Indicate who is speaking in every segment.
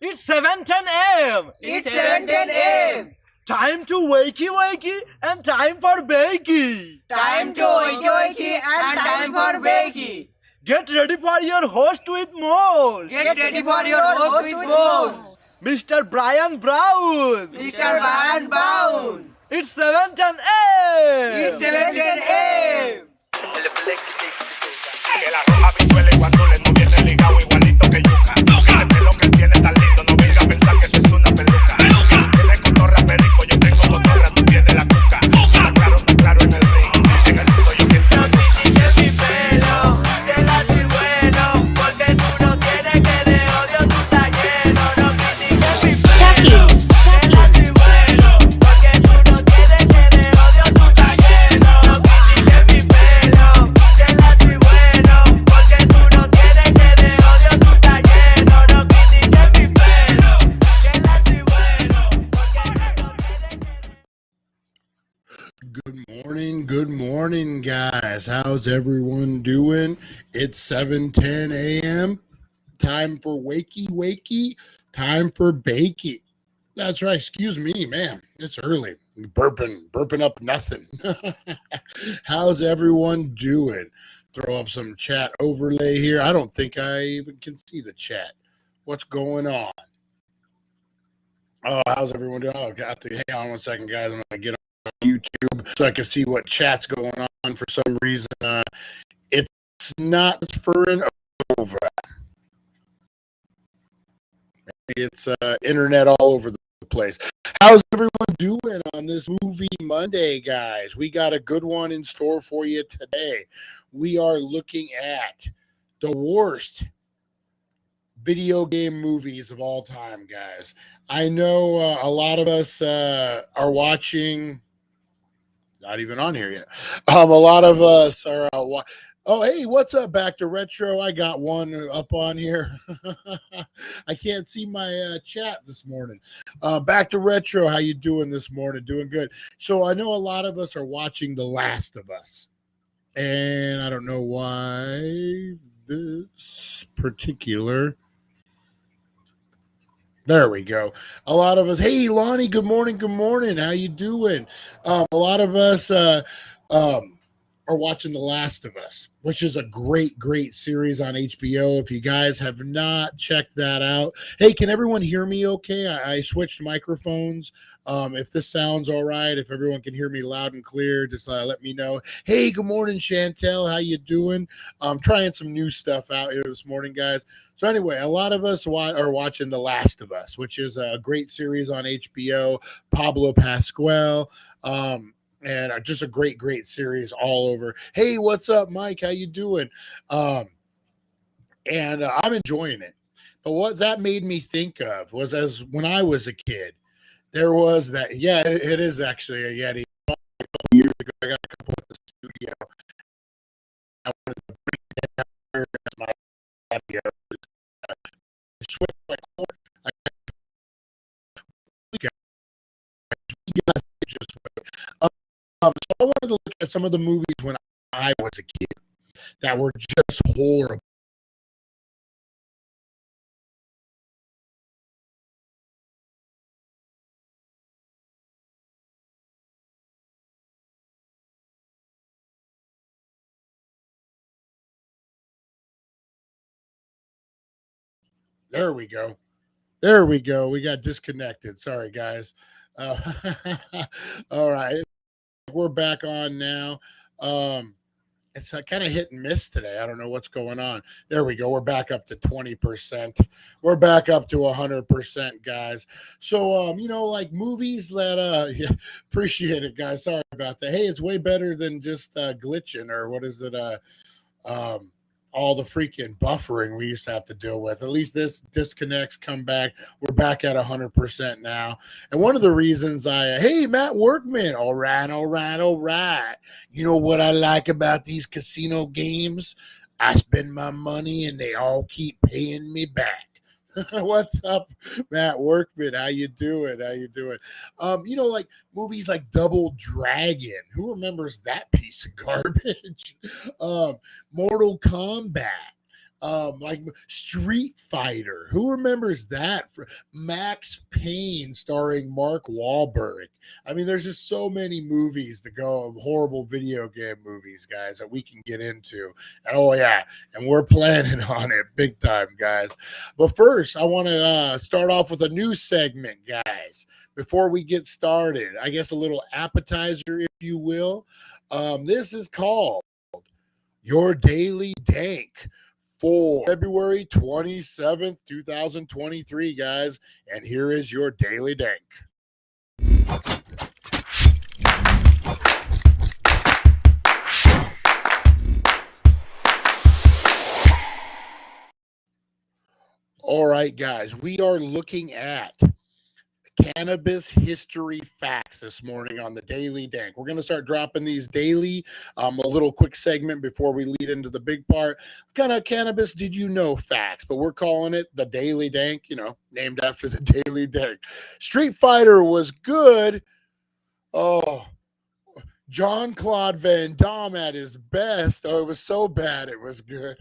Speaker 1: It's 7:10 a.m.
Speaker 2: It's 7:10 a.m.
Speaker 1: Time to wakey wakey and time for bakey.
Speaker 2: Time to wakey wakey and time for bakey.
Speaker 1: Get ready for your host with more.
Speaker 2: Get ready for your host with more.
Speaker 1: Mr. Brian Brown.
Speaker 2: Mr. Brian Brown.
Speaker 1: It's 7:10 a.m.
Speaker 2: It's 7:10 a.m.
Speaker 3: Que la roja pichuela y cuando le no viene ligado igualito que yuca. Ese pelo que tiene tan lindo, no venga a pensar que eso es una peluca. Tú tienes cotorra perico, yo tengo cotorra, tú tienes la cuca. Está claro en el ring, en el piso yo quien te
Speaker 4: No critiques mi pelo, te la soy bueno, porque tú no tienes que de odio tú estás lleno. No critiques mi pelo, te la soy bueno, porque tú no tienes que de odio tú estás lleno. No critiques mi pelo, te la soy bueno, porque tú no tienes que de odio tú estás lleno. No critiques mi pelo, te la soy bueno, porque tú no tienes que
Speaker 5: Good morning, guys. How's everyone doing? It's 7:10 a.m. Time for wakey wakey, time for bakey. That's right. Excuse me, man. It's early. Burping up nothing. How's everyone doing? Throw up some chat overlay here. I don't think I even can see the chat. What's going on? Oh, how's everyone doing? Oh, hang on one second, guys. I'm gonna get on YouTube so I can see what chat's going on. For some reason, it's not transferring over. It's internet all over the place. How's everyone doing on this movie Monday, guys? We got a good one in store for you today. We are looking at the worst video game movies of all time, guys. I know a lot of us are watching. Not even on here yet. A lot of us are. Oh, hey, what's up, Back to Retro? I got one up on here. I can't see my chat this morning. Back to Retro, how you doing this morning? Doing good. So I know a lot of us are watching The Last of Us, and I don't know why this particular. There we go. A lot of us. Hey, Lonnie. Good morning. Good morning. How you doing? A lot of us are watching The Last of Us, which is a great series on HBO. If you guys have not checked that out, hey, can everyone hear me? Okay, I switched microphones. If this sounds all right, if everyone can hear me loud and clear, just let me know. Hey, good morning, Chantel. How you doing? I'm trying some new stuff out here this morning, guys. So anyway, a lot of us are watching The Last of Us, which is a great series on HBO. Pablo Pascual, and just a great series all over. Hey, what's up, Mike? How you doing? And I'm enjoying it. But what that made me think of was as when I was a kid, there was that. Yeah, it is actually a Yeti. A couple years ago, I got a couple at the studio. I wanted to bring it down here as my audio. Switch my cord. We got just. So I wanted to look at some of the movies when I was a kid that were just horrible. There we go. There we go. We got disconnected. Sorry, guys. Uh, all right. We're back on now. It's kind of hit and miss today. I don't know what's going on. There we go. We're back up to 20%. We're back up to 100%, guys. So, like movies that, yeah, appreciate it, guys. Sorry about that. Hey, it's way better than just glitching or what is it? Um, all the freaking buffering we used to have to deal with. At least this disconnects, come back. We're back at 100% now. And one of the reasons hey, Matt Workman. All right, all right, all right. You know what I like about these casino games? I spend my money and they all keep paying me back. What's up, Matt Workman? How you doing? How you doing? Like movies like Double Dragon. Who remembers that piece of garbage? Mortal Kombat. Like Street Fighter. Who remembers that? Max Payne starring Mark Wahlberg. I mean, there's just so many movies to go, horrible video game movies, guys, that we can get into. And oh yeah, and we're planning on it big time, guys. But first, I want to start off with a new segment, guys. Before we get started, I guess a little appetizer, if you will. This is called Your Daily Dank for February 27th, 2023, guys. And here is your Daily Dank. All right, guys, we are looking at cannabis history facts this morning on the Daily Dank. We're going to start dropping these daily. A little quick segment before we lead into the big part. Kind of cannabis did you know facts, but we're calling it the Daily Dank, named after the Daily Dank. Street Fighter was good. Oh, Jean-Claude Van Damme at his best. Oh, it was so bad it was good.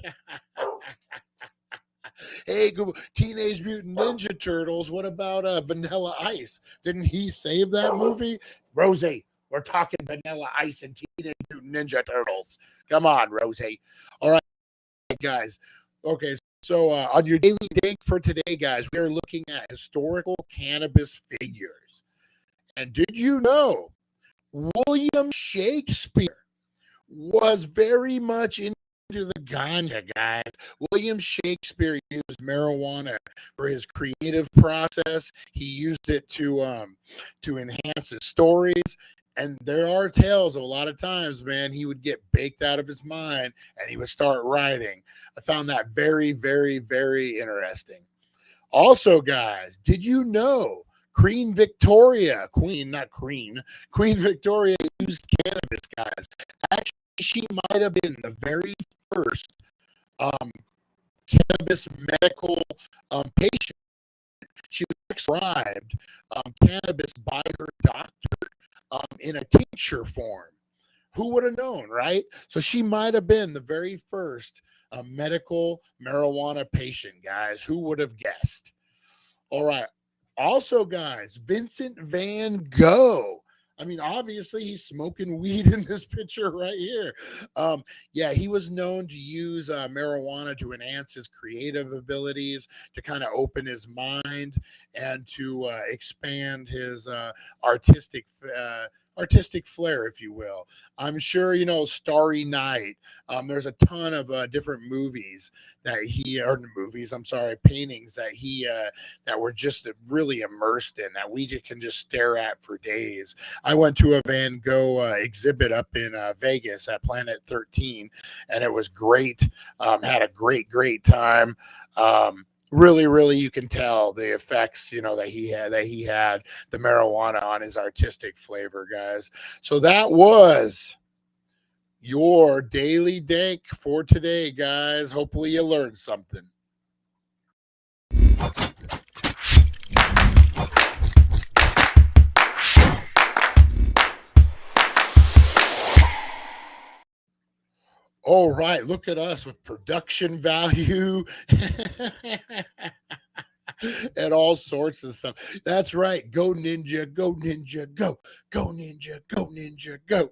Speaker 5: Hey, Teenage Mutant Ninja Turtles. What about Vanilla Ice? Didn't he save that movie? Rosie, we're talking Vanilla Ice and Teenage Mutant Ninja Turtles. Come on, Rosie. All right, guys. Okay, so on your Daily Dank for today, guys, we are looking at historical cannabis figures. And did you know William Shakespeare was very much into the ganja, guys? William Shakespeare used marijuana for his creative process. He used it to enhance his stories. And there are tales of a lot of times, man, he would get baked out of his mind and he would start writing. I found that very, very, very interesting. Also, guys, did you know Queen Victoria used cannabis, guys? Actually, she might have been the very first cannabis medical patient. She was prescribed cannabis by her doctor in a tincture form. Who would have known, right? So she might have been the very first medical marijuana patient, guys. Who would have guessed? All right. Also, guys, Vincent van Gogh. I mean, obviously, he's smoking weed in this picture right here. Yeah, he was known to use marijuana to enhance his creative abilities, to kind of open his mind, and to expand his artistic flair, if you will. I'm sure, Starry Night. There's a ton of different paintings that were just really immersed in, that we can just stare at for days. I went to a Van Gogh exhibit up in Vegas at Planet 13, and it was great. Had a great time. Really, really, you can tell the effects, that he had the marijuana on his artistic flavor, guys. So that was your Daily Dank for today, guys. Hopefully you learned something. All right, look at us with production value. and all sorts of stuff. That's right. Go ninja, go ninja, go, go ninja, go ninja, go.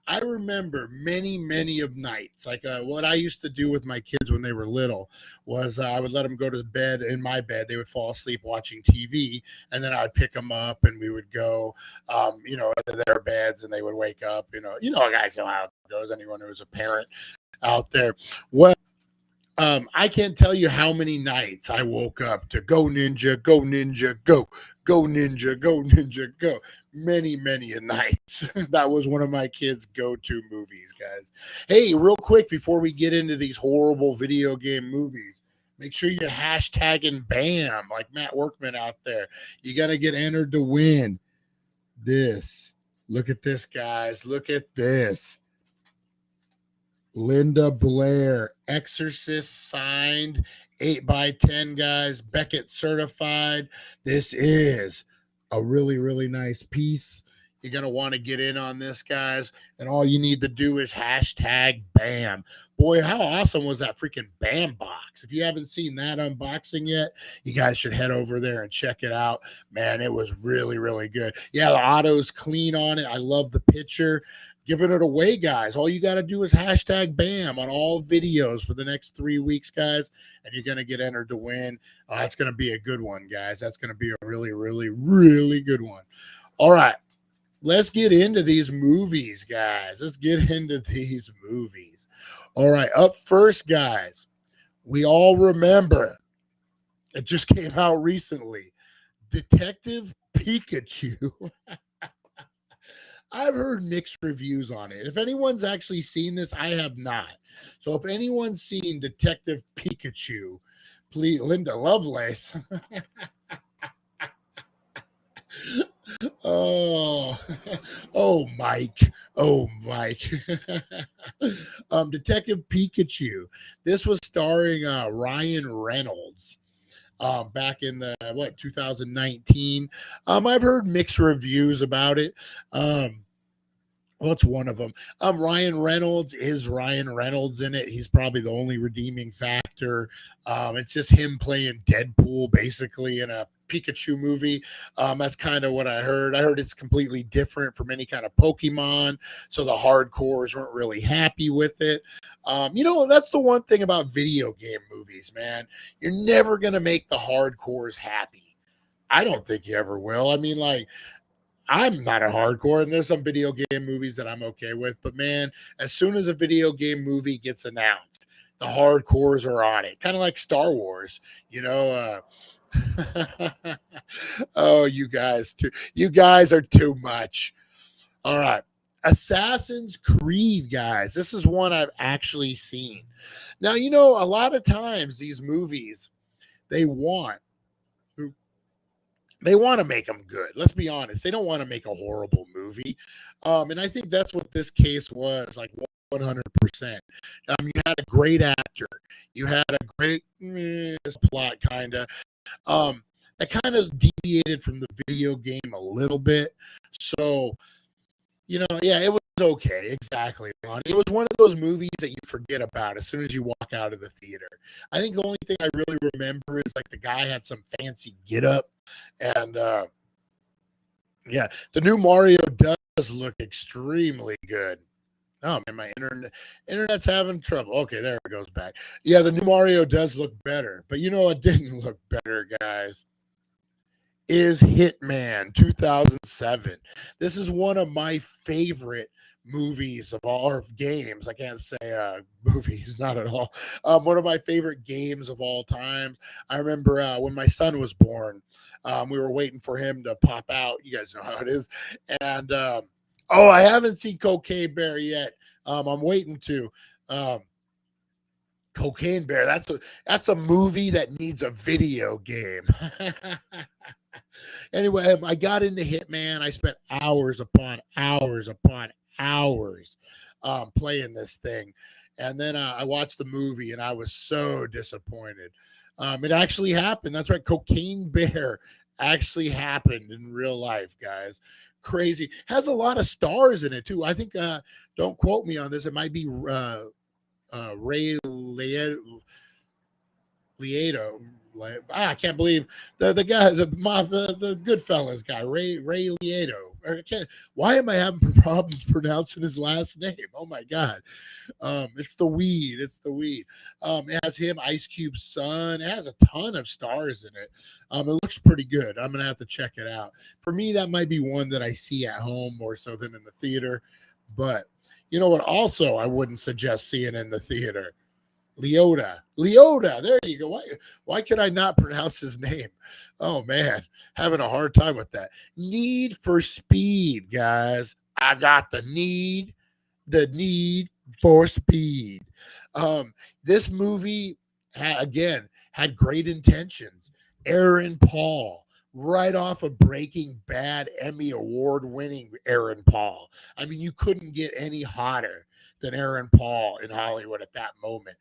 Speaker 5: I remember many of nights. Like what I used to do with my kids when they were little was I would let them go to bed in my bed. They would fall asleep watching TV, and then I'd pick them up and we would go, into their beds, and they would wake up. Guys know how it goes. Anyone who's a parent out there. Well, I can't tell you how many nights I woke up to go ninja, go ninja, go, go ninja, go ninja, go. Many a nights. That was one of my kids' go-to movies, guys. Hey, real quick before we get into these horrible video game movies, make sure you're hashtagging BAM like Matt Workman out there. You got to get entered to win this. Look at this, guys. Look at this. Linda Blair, Exorcist signed, 8x10, guys, Beckett certified. This is a really nice piece. You're going to want to get in on this, guys. And all you need to do is hashtag BAM. Boy, how awesome was that freaking BAM box? If you haven't seen that unboxing yet, you guys should head over there and check it out. Man, it was really good. Yeah, the auto's clean on it. I love the picture. Giving it away, guys. All you got to do is hashtag BAM on all videos for the next 3 weeks, guys, and you're going to get entered to win. That's going to be a good one, guys. That's going to be a really good one. All right. Let's get into these movies, guys. Let's get into these movies. All right. Up first, guys, we all remember, it just came out recently, Detective Pikachu. I've heard mixed reviews on it. If anyone's actually seen this, I have not. So if anyone's seen Detective Pikachu, please, Linda Lovelace. Oh, Mike. Detective Pikachu. This was starring Ryan Reynolds. Back in the 2019. I've heard mixed reviews about it. It's one of them. Ryan Reynolds is Ryan Reynolds in it. He's probably the only redeeming factor. It's just him playing Deadpool basically in a Pikachu movie. That's kind of what I heard. I heard it's completely different from any kind of Pokemon, so the hardcores weren't really happy with it. That's the one thing about video game movies, man. You're never going to make the hardcores happy. I don't think you ever will. I mean, like, I'm not a hardcore, and there's some video game movies that I'm okay with, but man, as soon as a video game movie gets announced, the hardcores are on it. Kind of like Star Wars, Oh, you guys are too much. All right. Assassin's Creed, guys. This is one I've actually seen. Now, a lot of times these movies, they want to make them good. Let's be honest. They don't want to make a horrible movie. And I think that's what this case was, like 100%. You had a great actor. You had a great plot, kind of. That kind of deviated from the video game a little bit. So, it was okay. Exactly, Ronnie. It was one of those movies that you forget about as soon as you walk out of the theater. I think the only thing I really remember is like the guy had some fancy get up, and the new Mario does look extremely good. Oh man, my internet's having trouble. Okay, there it goes back. Yeah, the new Mario does look better, but it didn't look better, guys. Is Hitman 2007. This is one of my favorite movies of all, or games. I can't say movies, not at all. One of my favorite games of all times. I remember when my son was born, we were waiting for him to pop out. You guys know how it is. And I haven't seen Cocaine Bear yet. I'm waiting to. Cocaine Bear. That's a movie that needs a video game. Anyway, I got into Hitman. I spent hours upon hours playing this thing. And then I watched the movie and I was so disappointed. It actually happened. That's right. Cocaine Bear actually happened in real life, guys. Crazy. Has a lot of stars in it too. I think, don't quote me on this. It might be Ray Liotta. Like, I can't believe the guy, the Goodfellas guy, Ray Liotta. Why am I having problems pronouncing his last name? Oh my god. It's the weed. It's the weed. It has him, Ice Cube's son. It has a ton of stars in it. It looks pretty good. I'm gonna have to check it out. For me, that might be one that I see at home more so than in the theater. But you know what? Also, I wouldn't suggest seeing in the theater. Liotta. There you go. Why could I not pronounce his name? Oh man, having a hard time with that. Need for Speed, guys. I got the need for speed. This movie had great intentions. Aaron Paul, right off of Breaking Bad, Emmy Award winning Aaron Paul. I mean, you couldn't get any hotter than Aaron Paul in Hollywood at that moment.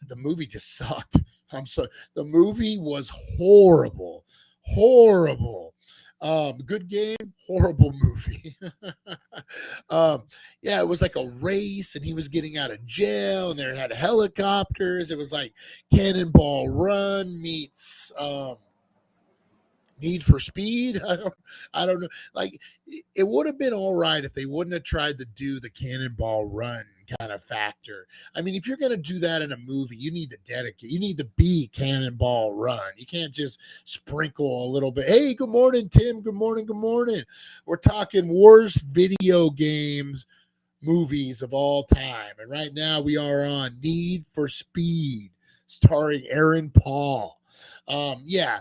Speaker 5: The movie just sucked. The movie was horrible. Good game, horrible movie. Yeah, it was like a race, and he was getting out of jail, and they had helicopters. It was like Cannonball Run meets Need for Speed. I don't know. Like, it would have been all right if they wouldn't have tried to do the Cannonball Run kind of factor. I mean, if you're going to do that in a movie, you need to dedicate. You need to be Cannonball Run. You can't just sprinkle a little bit. Hey, good morning, Tim. Good morning. We're talking worst video games movies of all time, and right now we are on Need for Speed, starring Aaron Paul. Yeah,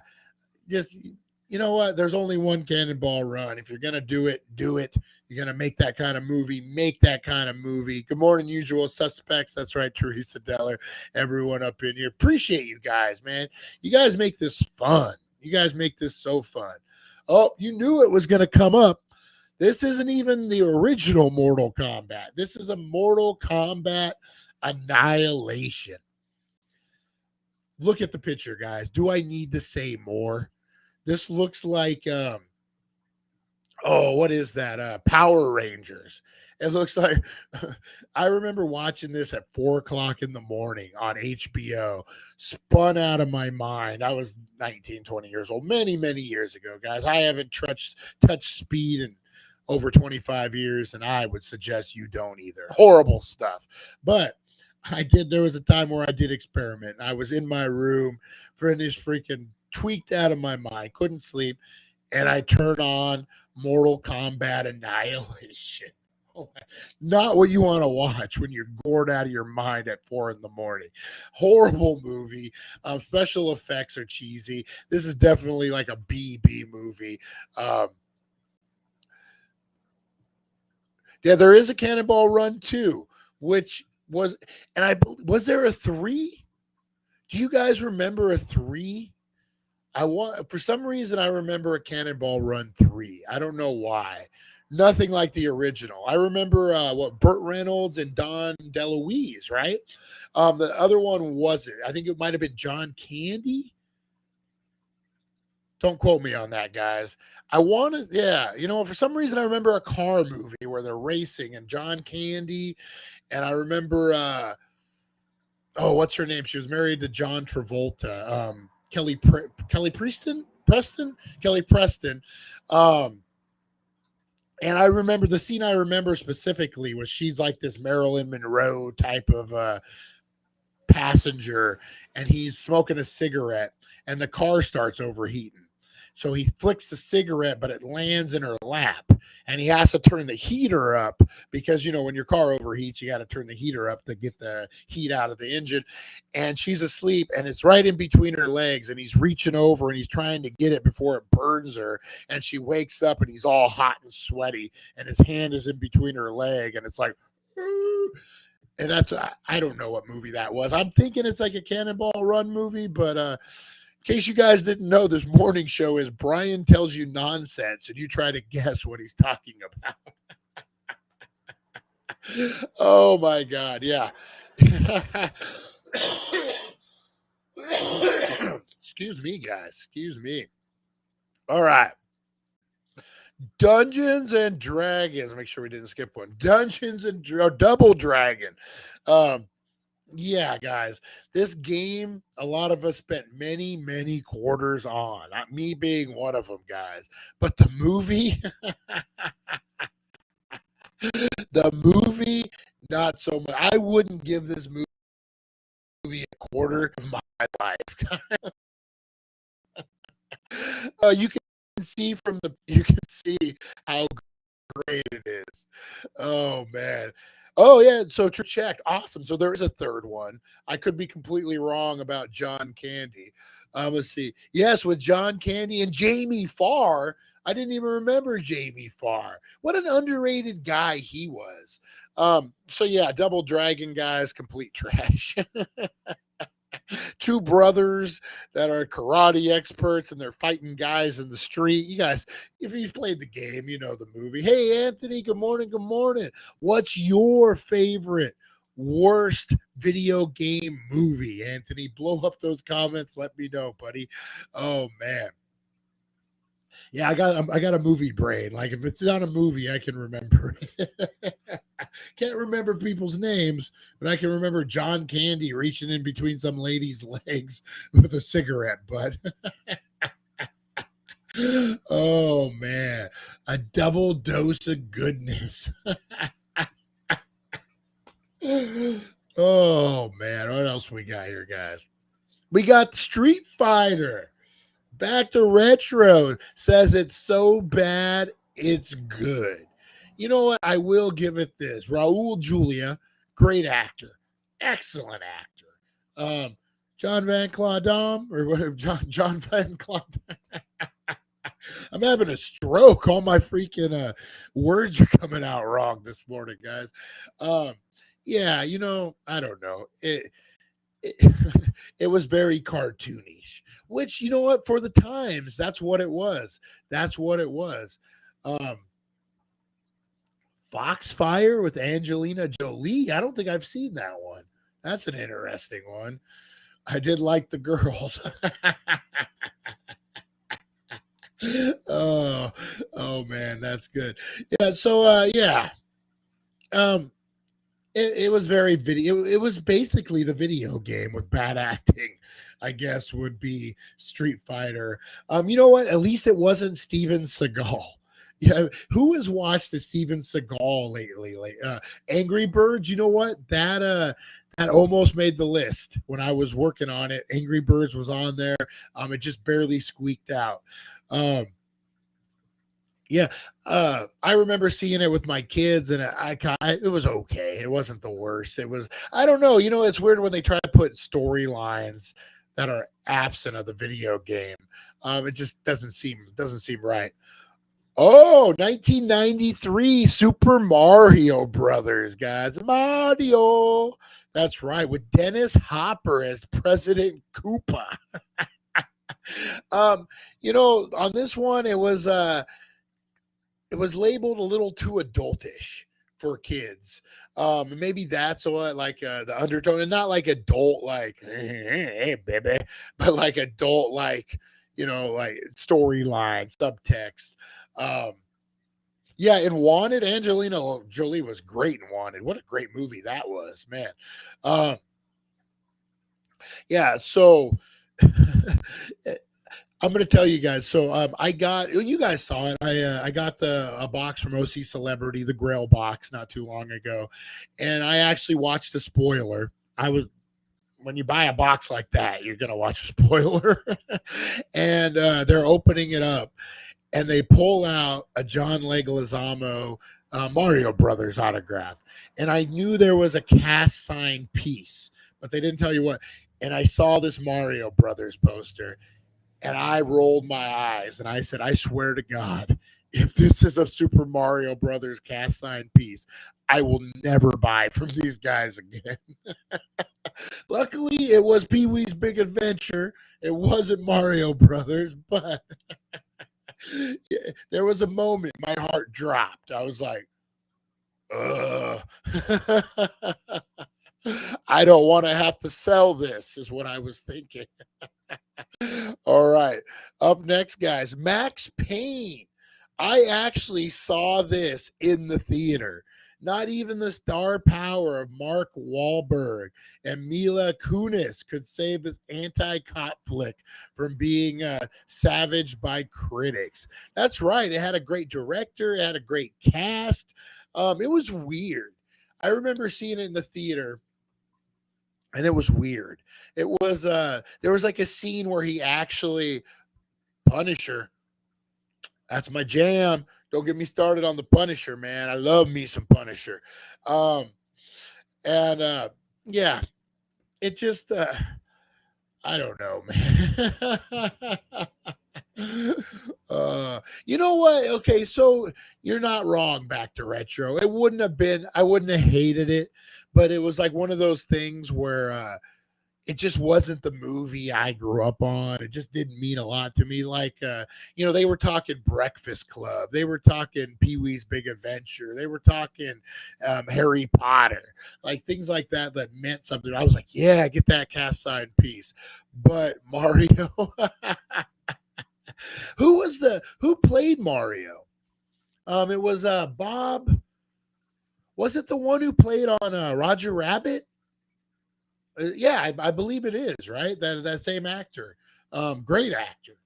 Speaker 5: just. You know what? There's only one Cannonball Run. If you're going to do it, do it. You're going to make that kind of movie, make that kind of movie. Good morning, Usual Suspects. That's right, Teresa Deller, everyone up in here. Appreciate you guys, man. You guys make this fun. You guys make this so fun. Oh, you knew it was going to come up. This isn't even the original Mortal Kombat. This is a Mortal Kombat Annihilation. Look at the picture, guys. Do I need to say more? This looks like, what is that? Power Rangers. It looks like, I remember watching this at 4:00 in the morning on HBO, spun out of my mind. I was 19, 20 years old, many, many years ago, guys. I haven't touched speed in over 25 years, and I would suggest you don't either. Horrible stuff. But there was a time where I did experiment. I was in my room, finished freaking tweaked out of my mind, couldn't sleep, and I turned on Mortal Kombat Annihilation. Not what you want to watch when you're gored out of your mind at 4 in the morning. Horrible movie. Special effects are cheesy. This is definitely like a BB movie. Yeah, there is a Cannonball Run 2, which was, and was there a 3? Do you guys remember a 3? For some reason, I remember a Cannonball Run 3. I don't know why. Nothing like the original. I remember Burt Reynolds and Don DeLuise, right? The other one wasn't. I think it might have been John Candy. Don't quote me on that, guys. For some reason, I remember a car movie where they're racing and John Candy, and I remember, what's her name? She was married to John Travolta. Kelly Preston. And I remember the scene I remember specifically was she's like this Marilyn Monroe type of passenger, and he's smoking a cigarette, and the car starts overheating. So he flicks the cigarette, but it lands in her lap, and he has to turn the heater up because, when your car overheats, you got to turn the heater up to get the heat out of the engine. And she's asleep, and it's right in between her legs, and he's reaching over, and he's trying to get it before it burns her. And she wakes up, and he's all hot and sweaty, and his hand is in between her leg, and it's like, and I don't know what movie that was. I'm thinking it's like a Cannonball Run movie, but in case you guys didn't know, this morning show is Brian tells you nonsense and you try to guess what he's talking about. Oh my God. Yeah. Excuse me, guys. Excuse me. All right. Dungeons and Dragons. Make sure we didn't skip one. Double Dragon. Yeah, guys, this game, a lot of us spent many, many quarters on. Not me being one of them, guys. But the movie, the movie, not so much. I wouldn't give this movie a quarter of my life. You can see you can see how great it is. Oh man. Oh yeah, so check. Awesome. So there is a third one. I could be completely wrong about John Candy. Let's see. Yes, with John Candy and Jamie Farr. I didn't even remember Jamie Farr. What an underrated guy he was. So yeah, Double Dragon guys, complete trash. Two brothers that are karate experts and they're fighting guys in the street. You guys, if you've played the game, you know the movie. Hey, Anthony, good morning. Good morning. What's your favorite worst video game movie, Anthony? Blow up those comments. Let me know, buddy. Oh, man. Yeah, I got a movie brain. Like if it's not a movie, I can remember. Can't remember people's names, but I can remember John Candy reaching in between some lady's legs with a cigarette butt. Oh man, a double dose of goodness. Oh man, what else we got here, guys? We got Street Fighter. Back to retro. Says it's so bad, it's good. You know what? I will give it this. Raul Julia, great actor, excellent actor. John Van Claudam or whatever. John Van Claudam. I'm having a stroke. All my freaking words are coming out wrong this morning, guys. Yeah, you know, I don't know. It, it was very cartoonish, which you know what, for the times, that's what it was. That's what it was. Um, Foxfire with Angelina Jolie. I don't think I've seen that one. That's an interesting one. I did like the girls. Oh, oh man, that's good. Yeah, so yeah. Um it was very video. It was basically the video game with bad acting, I guess, would be Street Fighter. You know what? At least it wasn't Steven Seagal. Yeah, who has watched the Steven Seagal lately? Like Angry Birds. You know what? That almost made the list when I was working on it. Angry Birds was on there. It just barely squeaked out. Um, yeah, I remember seeing it with my kids, and it was okay. It wasn't the worst. It was, I don't know. You know, it's weird when they try to put storylines that are absent of the video game. It just doesn't seem right. Oh, 1993 Super Mario Brothers, guys. Mario. That's right, with Dennis Hopper as President Koopa. You know, on this one, it was labeled a little too adultish for kids. Maybe that's what like the undertone, and not like adult like hey baby, but like adult like like storyline subtext. Um, yeah, in Wanted, Angelina Jolie was great in Wanted. What a great movie that was, man. Um, yeah, so I'm going to tell you guys. So I got, you guys saw it. I got a box from OC Celebrity, the Grail box, not too long ago, and I actually watched the spoiler. When you buy a box like that, you're going to watch a spoiler, and they're opening it up, and they pull out a John Leguizamo Mario Brothers autograph, and I knew there was a cast sign piece, but they didn't tell you what. And I saw this Mario Brothers poster and I rolled my eyes and I said, I swear to God, if this is a Super Mario Brothers cast sign piece, I will never buy from these guys again. Luckily, it was Pee Wee's Big Adventure. It wasn't Mario Brothers, but there was a moment my heart dropped. I was like, ugh. I don't want to have to sell this, is what I was thinking. All right. Up next, guys, Max Payne. I actually saw this in the theater. Not even the star power of Mark Wahlberg and Mila Kunis could save this anti-cop flick from being savaged by critics. That's right. It had a great director. It had a great cast. It was weird. I remember seeing it in the theater, and it was weird. It was there was like a scene where he actually Punisher. That's my jam. Don't get me started on the Punisher, man. I love me some Punisher. And yeah, it just I don't know, man. You know what? Okay, so you're not wrong, back to retro. It wouldn't have been, I wouldn't have hated it, but it was like one of those things where it just wasn't the movie I grew up on. It just didn't mean a lot to me. Like, they were talking Breakfast Club. They were talking Pee-wee's Big Adventure. They were talking Harry Potter, like things like that that meant something. I was like, yeah, get that cast iron piece. But Mario, who played Mario? It was Bob. Was it the one who played on Roger Rabbit? Yeah, I believe it is, right? That same actor. Great actor.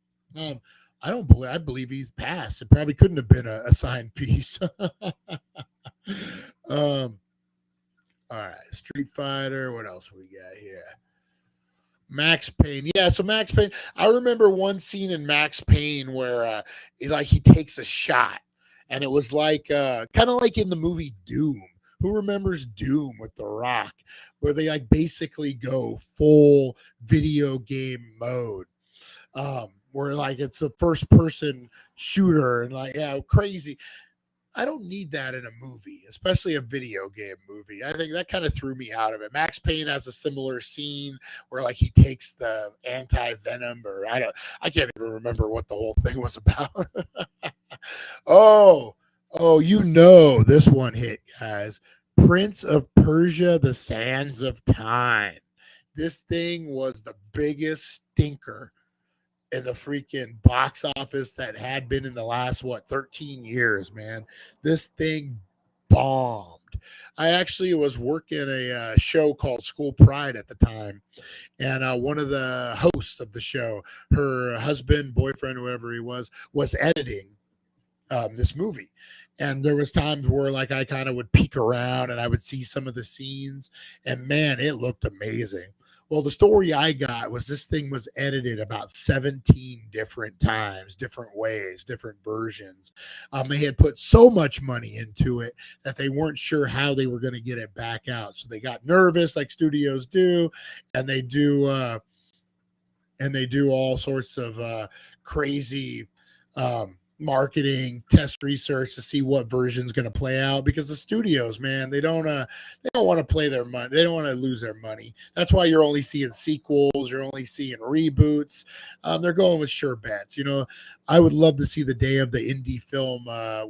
Speaker 5: I believe he's passed. It probably couldn't have been a signed piece. All right, Street Fighter. What else we got here? Max Payne. Yeah, so Max Payne. I remember one scene in Max Payne where he takes a shot, and it was like kind of like in the movie Doom. Who remembers Doom with The Rock, where they like basically go full video game mode, where like it's a first person shooter and like, yeah, crazy. I don't need that in a movie, especially a video game movie. I think that kind of threw me out of it. Max Payne has a similar scene where like he takes the anti-venom, or I can't even remember what the whole thing was about. Oh, this one hit, guys. Prince of Persia, The Sands of Time. This thing was the biggest stinker in the freaking box office that had been in the last 13 years, man. This thing bombed. I actually was working a show called School Pride at the time, and one of the hosts of the show, her husband, boyfriend, whoever he was editing this movie. And there was times where like I kind of would peek around and I would see some of the scenes, and man, it looked amazing. Well, the story I got was this thing was edited about 17 different times, different ways, different versions. They had put so much money into it that they weren't sure how they were going to get it back out. So they got nervous, like studios do, and they do all sorts of crazy marketing, test research to see what version is going to play out, because the studios, man, they don't want to play their money. They don't want to lose their money. That's why you're only seeing sequels. You're only seeing reboots. They're going with sure bets. I would love to see the day of the indie film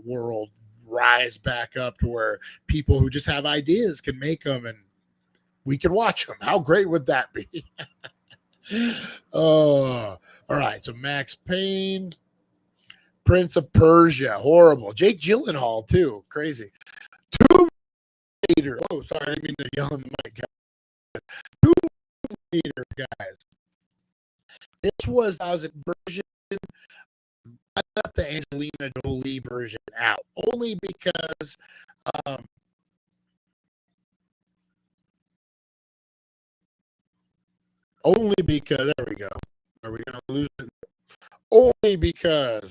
Speaker 5: world rise back up to where people who just have ideas can make them and we can watch them. How great would that be? Oh, all right. So Max Payne, Prince of Persia, horrible. Jake Gyllenhaal too, crazy. Tomb Raider. Oh, sorry, I didn't mean to yell in the mic. Tomb Raider, guys. This was a version. I got the Angelina Jolie version out only because. There we go. Are we gonna lose it? Only because.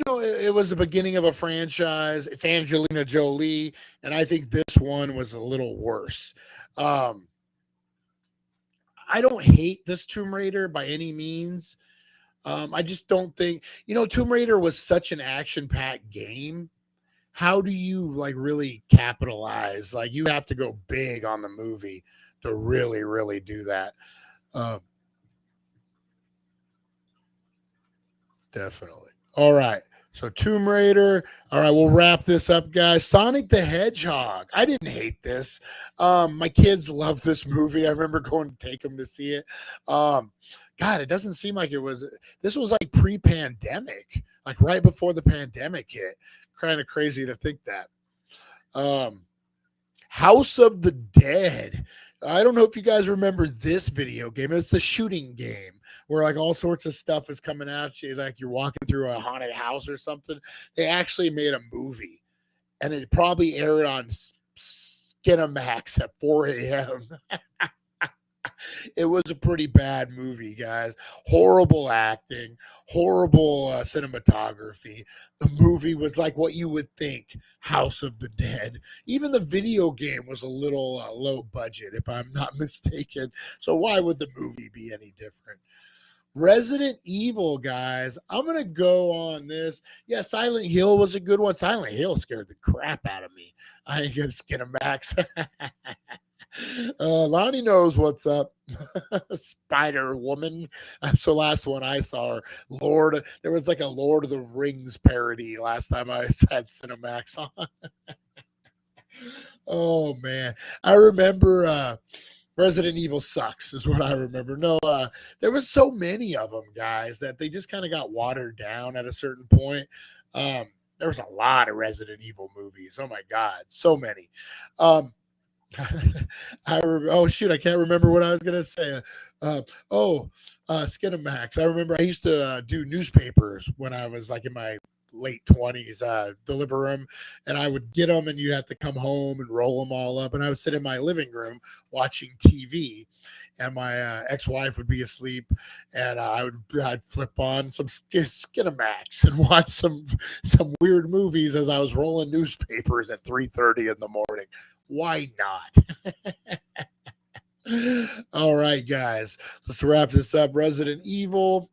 Speaker 5: It was the beginning of a franchise. It's Angelina Jolie, and I think this one was a little worse. I don't hate this Tomb Raider by any means. I just don't think, Tomb Raider was such an action-packed game. How do you really capitalize? You have to go big on the movie to really, really do that. Definitely. All right. So Tomb Raider. All right, we'll wrap this up, guys. Sonic the Hedgehog. I didn't hate this. My kids love this movie. I remember going to take them to see it. God, it doesn't seem like it was. This was like pre-pandemic. like right before the pandemic hit. Kind of crazy to think that. House of the Dead. I don't know if you guys remember this video game. It's the shooting game where like all sorts of stuff is coming at you, like you're walking through a haunted house or something. They actually made a movie, and it probably aired on Skinamax at 4 a.m. It was a pretty bad movie, guys. Horrible acting, horrible cinematography. The movie was like what you would think House of the Dead. Even the video game was a little low budget, if I'm not mistaken. So why would the movie be any different? Resident Evil, guys. I'm going to go on this. Yeah, Silent Hill was a good one. Silent Hill scared the crap out of me. I ain't going to skin a max. Lonnie knows what's up. Spider Woman. That's the last one I saw. There was like a Lord of the Rings parody last time I had Cinemax on. Oh man, I remember Resident Evil sucks is what I remember. No, there was so many of them, guys, that they just kind of got watered down at a certain point. There was a lot of Resident Evil movies. Oh my God, so many. Oh shoot, I can't remember what I was gonna say. Skinamax. I remember I used to do newspapers when I was like in my late 20s, deliver them, and I would get them, and you'd have to come home and roll them all up. And I would sit in my living room watching TV, and my ex-wife would be asleep, and I'd flip on some Skinamax and watch some weird movies as I was rolling newspapers at 3:30 in the morning. Why not? All right, guys, let's wrap this up. Resident Evil,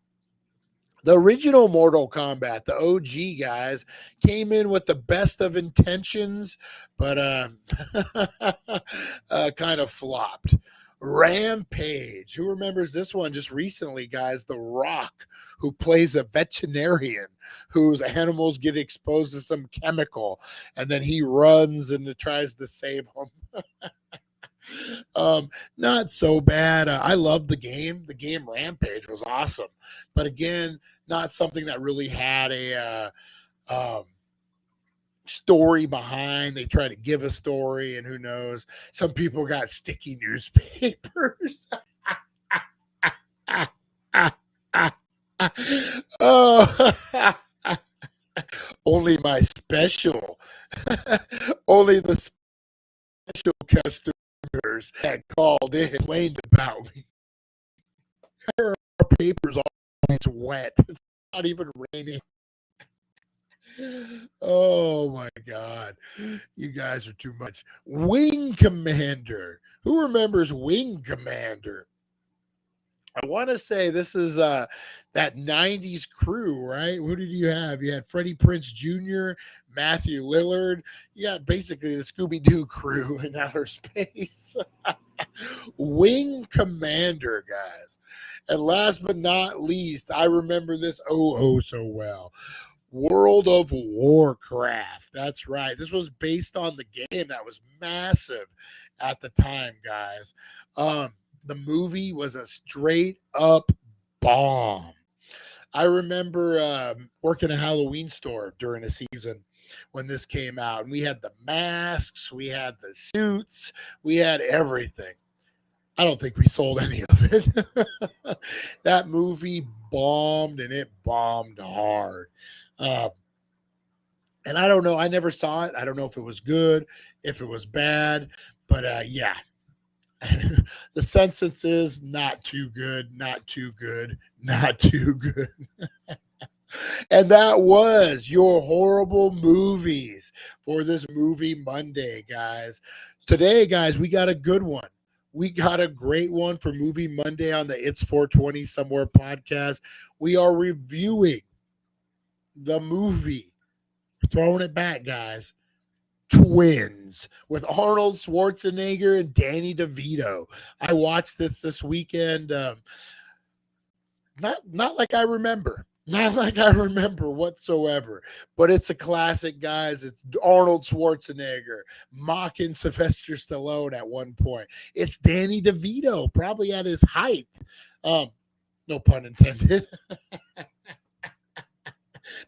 Speaker 5: the original Mortal Kombat, the OG, guys, came in with the best of intentions, but kind of flopped. Rampage. Who remembers this one just recently, guys? The Rock, who plays a veterinarian whose animals get exposed to some chemical, and then he runs and tries to save them. Not so bad. I loved the game. The game Rampage was awesome, but again, not something that really had a story behind. They try to give a story, and who knows? Some people got sticky newspapers. Oh, only my special, only the special customers had called in, complained about me. Our paper's always wet. It's not even raining. Oh my God. You guys are too much. Wing Commander. Who remembers Wing Commander? I want to say this is that 90s crew, right? Who did you have? You had Freddie Prinze Jr., Matthew Lillard. You got basically the Scooby-Doo crew in outer space. Wing Commander, guys. And last but not least, I remember this so well. World of Warcraft. That's right. This was based on the game that was massive at the time, guys. The movie was a straight up bomb. I remember working a Halloween store during a season when this came out, and we had the masks, we had the suits, we had everything. I don't think we sold any of it. That movie bombed, and it bombed hard. And I don't know. I never saw it. I don't know if it was good, if it was bad, but yeah. The census is not too good, not too good, not too good. And that was your horrible movies for this movie Monday, guys. Today, guys, we got a good one. We got a great one for Movie Monday on the It's 420 Somewhere podcast. We are reviewing the movie. Throwing it back, guys. Twins with Arnold Schwarzenegger and Danny DeVito. I watched this weekend. Not like I remember. Not like I remember whatsoever. But it's a classic, guys. It's Arnold Schwarzenegger mocking Sylvester Stallone at one point. It's Danny DeVito, probably at his height. No pun intended.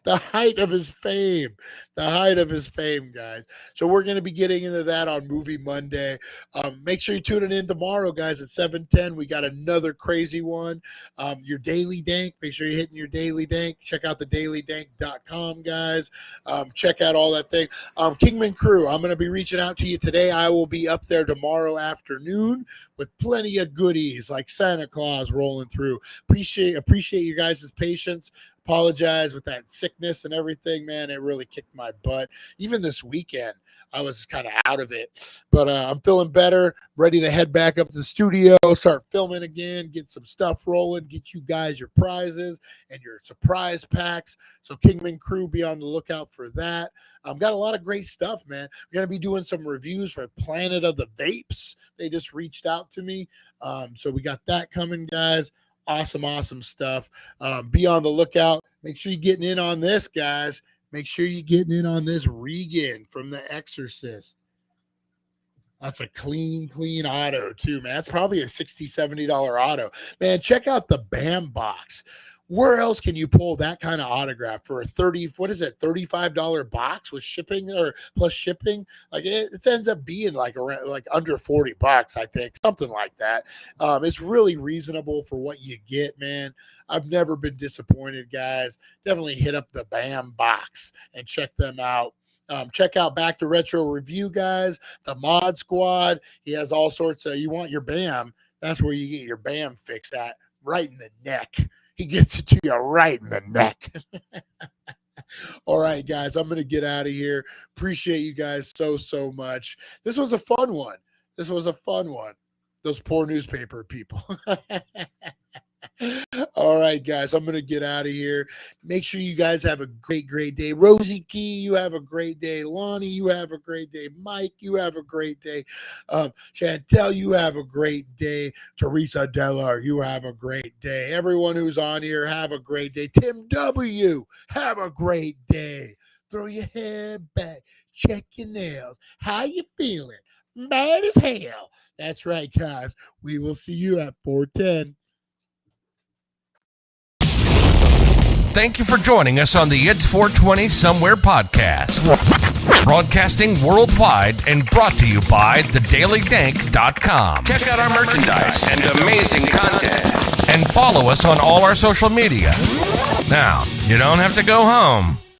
Speaker 5: The height of his fame. The height of his fame, guys. So we're going to be getting into that on Movie Monday. Make sure you tune in tomorrow, guys, at 7:10. We got another crazy one. Your Daily Dank. Make sure you're hitting your Daily Dank. Check out the dailydank.com, guys. Check out all that thing. Kingman Crew, I'm going to be reaching out to you today. I will be up there tomorrow afternoon with plenty of goodies like Santa Claus rolling through. Appreciate you guys' patience. Apologize with that sickness and everything, man. It really kicked my butt. Even this weekend, I was kind of out of it, but I'm feeling better, ready to head back up to the studio, start filming again, get some stuff rolling, get you guys your prizes and your surprise packs. So Kingman Crew, be on the lookout for that. Got a lot of great stuff, man. We're going to be doing some reviews for Planet of the Vapes. They just reached out to me. So we got that coming, guys. Awesome stuff. Be on the lookout. Make sure you're getting in on this, guys. Make sure you're getting in on this Regan from The Exorcist. That's a clean auto, too, man. That's probably a $60, $70 auto. Man, check out the BAM box. Where else can you pull that kind of autograph for a $35 box with shipping or plus shipping? Like it ends up being like around like under $40, I think, something like that. It's really reasonable for what you get, man. I've never been disappointed, guys. Definitely hit up the BAM box and check them out. Check out Back to Retro Review, guys. The Mod Squad. He has all sorts of, you want your BAM, that's where you get your BAM fixed at, right in the neck. He gets it to you right in the neck. All right, guys, I'm going to get out of here. Appreciate you guys so much. This was a fun one. Those poor newspaper people. All right, guys, I'm going to get out of here. Make sure you guys have a great day. Rosie Key, you have a great day. Lonnie, you have a great day. Mike, you have a great day. Chantel, you have a great day. Teresa Deller, you have a great day. Everyone who's on here, have a great day. Tim W., have a great day. Throw your head back. Check your nails. How you feeling? Mad as hell. That's right, guys. We will see you at 410.
Speaker 6: Thank you for joining us on the It's 420 Somewhere podcast. Broadcasting worldwide and brought to you by thedailydank.com. Check out our merchandise and amazing content. And follow us on all our social media. Now, you don't have to go home.